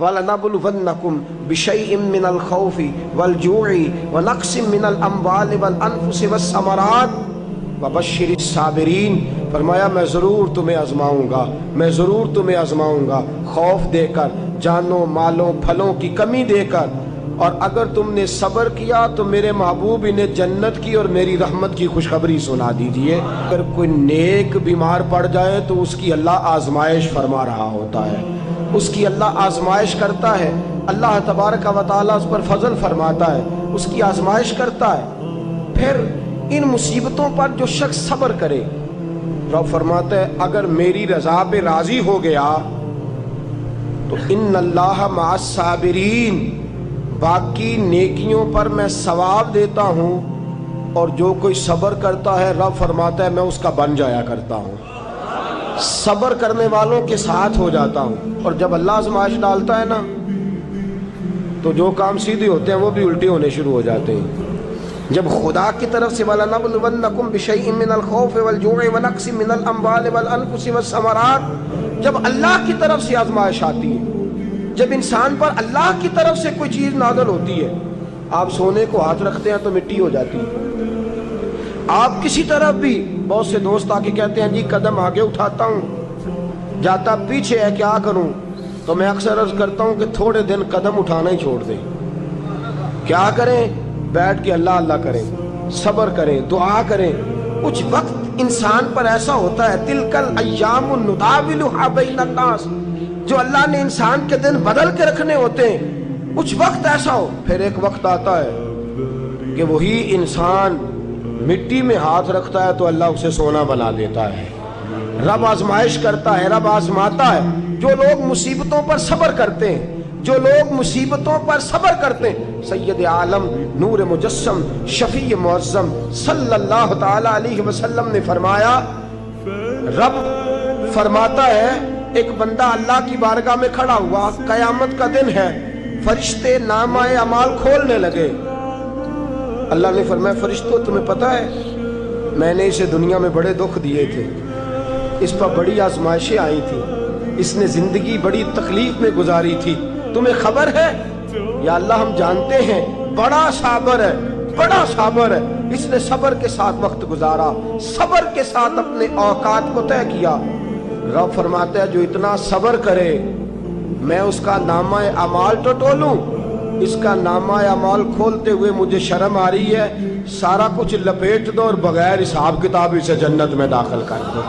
وَلَنَبْلُوَنَّكُمْ بِشَيْءٍ مِّنَ الْخَوْفِ وَالْجُوعِ وَنَقْصٍ مِّنَ الْأَمْوَالِ وَالْأَنفُسِ وَالثَّمَرَاتِ وَبَشِّرِ الصَّابِرِينَ۔ فرمایا میں ضرور تمہیں آزماؤں گا، میں ضرور تمہیں آزماؤں گا، خوف دے کر، جانوں مالوں پھلوں کی کمی دے کر، اور اگر تم نے صبر کیا تو میرے محبوب انہیں جنت کی اور میری رحمت کی خوشخبری سنا دیجئے۔ اگر کوئی نیک بیمار پڑ جائے تو اس کی اللہ آزمائش فرما رہا ہوتا ہے، اس کی اللہ آزمائش کرتا ہے، اللہ تبارک و تعالیٰ اس پر فضل فرماتا ہے، اس کی آزمائش کرتا ہے۔ پھر ان مصیبتوں پر جو شخص صبر کرے، رب فرماتا ہے اگر میری رضا پہ راضی ہو گیا تو ان اللہ مع الصابرین، باقی نیکیوں پر میں ثواب دیتا ہوں، اور جو کوئی صبر کرتا ہے رب فرماتا ہے میں اس کا بن جایا کرتا ہوں، صبر کرنے والوں کے ساتھ ہو جاتا ہوں۔ اور جب اللہ آزمائش ڈالتا ہے نا تو جو کام سیدھے ہوتے ہیں وہ بھی الٹے ہونے شروع ہو جاتے ہیں۔ جب خدا کی طرف سے وَلَنَبْلُوَنَّكُمْ بِشَيْءٍ مِّنَ الْخَوْفِ وَالْجُوعِ وَنَقْصٍ مِّنَ الْأَمْوَالِ وَالْأَنفُسِ وَالثَّمَرَاتِ، جب اللہ کی طرف سے آزمائش آتی ہے، جب انسان پر اللہ کی طرف سے کوئی چیز نازل ہوتی ہے، آپ سونے کو ہاتھ رکھتے ہیں تو مٹی ہو جاتی ہے، آپ کسی طرف بھی، بہت سے دوست آ کے کہتے ہیں جی قدم آگے اٹھاتا ہوں جاتا پیچھے ہے کیا کروں، تو میں اکثر عرض کرتا ہوں کہ تھوڑے دن قدم اٹھانا ہی چھوڑ دیں، کیا کریں، بیٹھ کے اللہ اللہ کریں، صبر کریں، دعا کریں۔ کچھ وقت انسان پر ایسا ہوتا ہے، تلک الایام نداولها بین الناس، جو اللہ نے انسان کے دن بدل کے رکھنے ہوتے ہیں، کچھ وقت ایسا ہو، پھر ایک وقت آتا ہے کہ وہی انسان مٹی میں ہاتھ رکھتا ہے تو اللہ اسے سونا بنا دیتا ہے۔ رب آزمائش کرتا ہے، رب آزماتا ہے۔ جو لوگ مصیبتوں پر صبر کرتے ہیں، جو لوگ مصیبتوں پر صبر کرتے ہیں، سید عالم نور مجسم شفیع معظم صلی اللہ تعالی علیہ وسلم نے فرمایا، رب فرماتا ہے ایک بندہ اللہ کی بارگاہ میں کھڑا ہوا، قیامت کا دن ہے، فرشتے نامہ اعمال کھولنے لگے۔ اللہ نے فرمایا فرشتوں تمہیں پتہ ہے میں نے اسے دنیا میں بڑے دکھ دیے تھے، اس پر بڑی آزمائشیں آئی تھی، اس نے زندگی بڑی تکلیف میں گزاری تھی، تمہیں خبر ہے؟ یا اللہ ہم جانتے ہیں، بڑا صابر ہے، بڑا صابر ہے، اس نے صبر کے ساتھ وقت گزارا، صبر کے ساتھ اپنے اوقات کو طے کیا۔ رب فرماتا ہے جو اتنا صبر کرے میں اس کا نامہ اعمال ٹٹولوں، اس کا نامہ اعمال کھولتے ہوئے مجھے شرم آ رہی ہے، سارا کچھ لپیٹ دو اور بغیر حساب کتاب اسے جنت میں داخل کر دو۔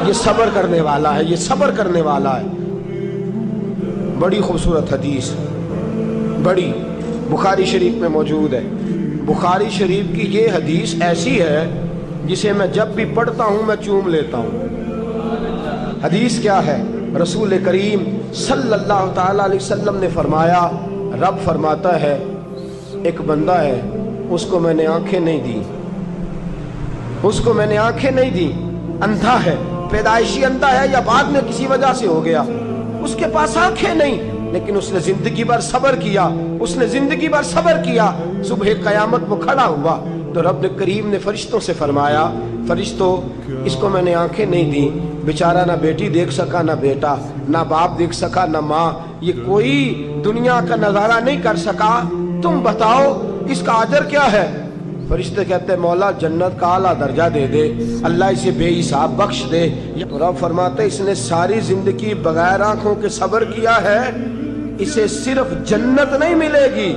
یہ صبر کرنے والا ہے، یہ صبر کرنے والا ہے۔ بڑی خوبصورت حدیث، بڑی، بخاری شریف میں موجود ہے۔ بخاری شریف کی یہ حدیث ایسی ہے جسے میں جب بھی پڑھتا ہوں میں چوم لیتا ہوں۔ حدیث کیا ہے؟ رسول کریم صلی اللہ تعالی علیہ وسلم نے فرمایا، رب فرماتا ہے ایک بندہ ہے، اس کو میں نے آنکھیں نہیں دی، اس کو میں نے آنکھیں نہیں دی، اندھا ہے، پیدائشی اندھا ہے یا بعد میں کسی وجہ سے ہو گیا، اس کے پاس آنکھیں نہیں، لیکن اس نے زندگی بھر صبر کیا، اس نے زندگی بھر صبر کیا، صبح قیامت وہ کھڑا ہوا تو رب کریم نے فرشتوں سے فرمایا، فرشتوں اس کو میں نے آنکھیں نہیں دی، بیچارہ نہ بیٹی دیکھ سکا نہ بیٹا، نہ باپ دیکھ سکا نہ ماں، یہ کوئی دنیا کا نظارہ نہیں کر سکا، تم بتاؤ اس کا اجر کیا ہے؟ فرشتے کہتے ہیں مولا جنت کا اعلیٰ درجہ دے دے، اللہ اسے بے حساب بخش دے۔ رب فرماتے اس نے ساری زندگی بغیر آنکھوں کے صبر کیا ہے، اسے صرف جنت نہیں ملے گی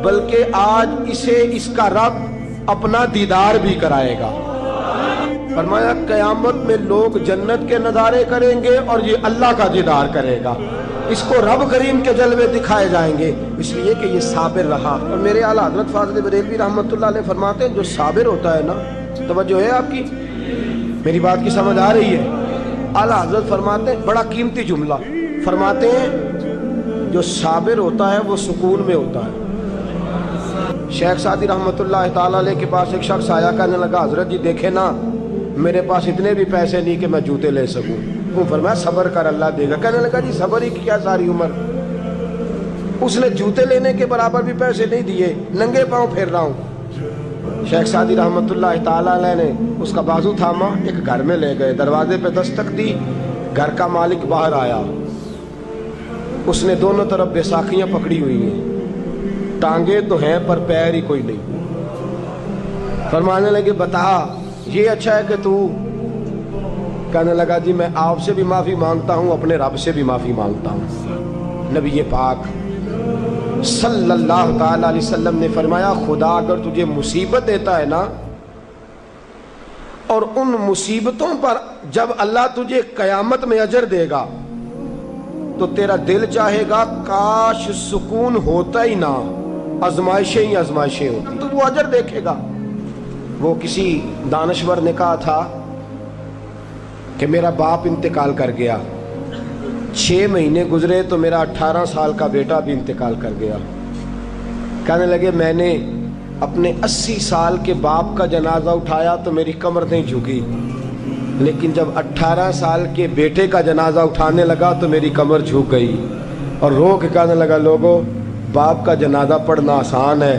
بلکہ آج اسے اس کا رب اپنا دیدار بھی کرائے گا۔ فرمایا قیامت میں لوگ جنت کے نظارے کریں گے اور یہ اللہ کا دیدار کرے گا، اس کو رب کریم کے جلوے دکھائے جائیں گے، اس لیے کہ یہ صابر رہا۔ اور میرے اعلیٰ حضرت فاضل بریلوی رحمۃ اللہ علیہ فرماتے ہیں جو صابر ہوتا ہے نا، توجہ ہے آپ کی، میری بات کی سمجھ آ رہی ہے؟ اعلیٰ حضرت فرماتے ہیں بڑا قیمتی جملہ، فرماتے ہیں جو صابر ہوتا ہے وہ سکون میں ہوتا ہے۔ شیخ سعدی رحمۃ اللہ تعالیٰ علیہ کے پاس ایک شخص آیا، کہنے لگا حضرت جی دیکھیں نا میرے پاس اتنے بھی پیسے نہیں کہ میں جوتے لے سکوں۔ وہ فرمایا صبر کر اللہ دے گا۔ کہنے لگا جی صبر ہی کیا ساری عمر، اس نے جوتے لینے کے برابر بھی پیسے نہیں دیے، ننگے پاؤں پھر رہا ہوں۔ شیخ سعدی رحمۃ اللہ تعالیٰ علیہ نے اس کا بازو تھاما، ایک گھر میں لے گئے، دروازے پہ دستک دی، گھر کا مالک باہر آیا، اس نے دونوں طرف بیساکھیاں پکڑی ہوئی ہیں، ٹانگیں تو ہیں پر پیر ہی کوئی نہیں۔ فرمانے لگے بتا یہ اچھا ہے کہ تو؟ کہنے لگا جی میں آپ سے بھی معافی مانگتا ہوں، اپنے رب سے بھی معافی مانگتا ہوں۔ نبی پاک صلی اللہ تعالی علیہ وسلم نے فرمایا خدا اگر تجھے مصیبت دیتا ہے نا، اور ان مصیبتوں پر جب اللہ تجھے قیامت میں اجر دے گا تو تیرا دل چاہے گا کاش سکون ہوتا ہی نہ، آزمائشیں ہی آزمائشیں ہوتی، تو وہ اجر دیکھے گا۔ وہ کسی دانشور نے کہا تھا کہ میرا باپ انتقال کر گیا، 6 مہینے گزرے تو میرا 18 سال کا بیٹا بھی انتقال کر گیا۔ کہنے لگے میں نے اپنے 80 سال کے باپ کا جنازہ اٹھایا تو میری کمر نہیں جھکی، لیکن جب 18 سال کے بیٹے کا جنازہ اٹھانے لگا تو میری کمر جھک گئی، اور رو کے کہنے لگا لوگوں باپ کا جنازہ پڑھنا آسان ہے،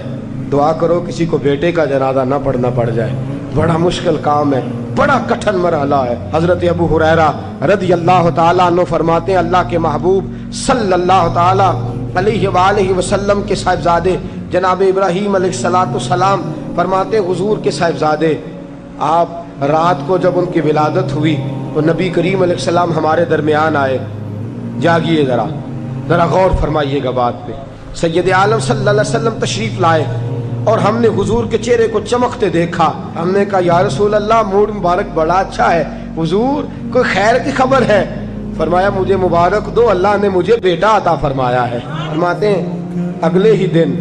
دعا کرو کسی کو بیٹے کا جنازہ نہ پڑھنا پڑ جائے، بڑا مشکل کام ہے، بڑا کٹھن مرحلہ ہے۔ حضرت ابو ہریرہ رضی اللہ تعالیٰ عنہ فرماتے ہیں اللہ کے محبوب صلی اللہ تعالیٰ علیہ وآلہ وسلم کے صاحبزادے جناب ابراہیم علیہ السلام فرماتے ہیں حضور کے صاحبزادے آپ رات کو جب ان کی ولادت ہوئی تو نبی کریم علیہ السلام ہمارے درمیان آئے۔ جاگیے ذرا غور فرمائیے گا بات پہ۔ سید عالم صلی اللہ علیہ وسلم تشریف لائے اور ہم نے حضور کے چہرے کو چمکتے دیکھا۔ ہم نے کہا یا رسول اللہ موڈ مبارک بڑا اچھا ہے، حضور کوئی خیر کی خبر ہے؟ فرمایا مجھے مبارک دو، اللہ نے مجھے بیٹا عطا فرمایا ہے۔ فرماتے ہیں اگلے ہی دن،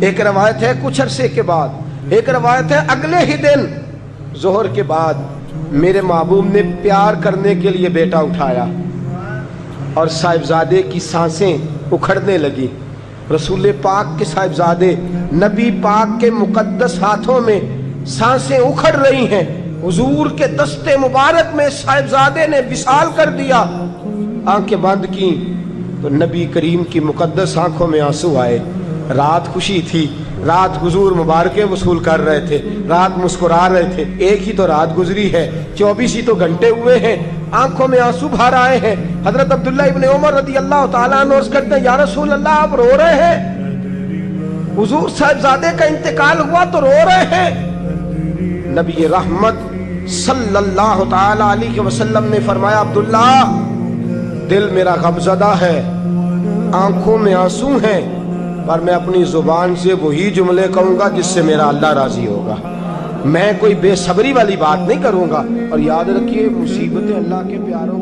ایک روایت ہے کچھ عرصے کے بعد، ایک روایت ہے اگلے ہی دن ظہر کے بعد میرے محبوب نے پیار کرنے کے لیے بیٹا اٹھایا اور صاحبزادے کی سانسیں اکھڑنے لگی۔ رسول پاک کے صاحبزادے نبی پاک کے مقدس ہاتھوں میں سانسیں اکھڑ رہی ہیں، حضور کے دستے مبارک میں صاحبزادے نے وصال کر دیا۔ آنکھیں بند کی تو نبی کریم کی مقدس آنکھوں میں آنسو آئے۔ رات خوشی تھی، رات حضور مبارکیں وصول کر رہے تھے، رات مسکرا رہے تھے، ایک ہی تو رات گزری ہے، 24 ہی تو گھنٹے ہوئے ہیں، آنکھوں میں آنسو بھر آئے ہیں۔ حضرت عبداللہ ابن عمر رضی اللہ تعالیٰ عنہ عرض کرتے ہیں یا رسول اللہ آپ رو رہے ہیں؟ حضور صاحبزادے کا انتقال ہوا تو رو رہے ہیں؟ نبی رحمت صلی اللہ تعالیٰ علیہ وسلم نے فرمایا عبداللہ دل میرا غمزدہ ہے، آنکھوں میں آنسو ہیں، پر میں اپنی زبان سے وہی جملے کہوں گا جس سے میرا اللہ راضی ہوگا، میں کوئی بے صبری والی بات نہیں کروں گا۔ اور یاد رکھیے مصیبتیں اللہ کے پیاروں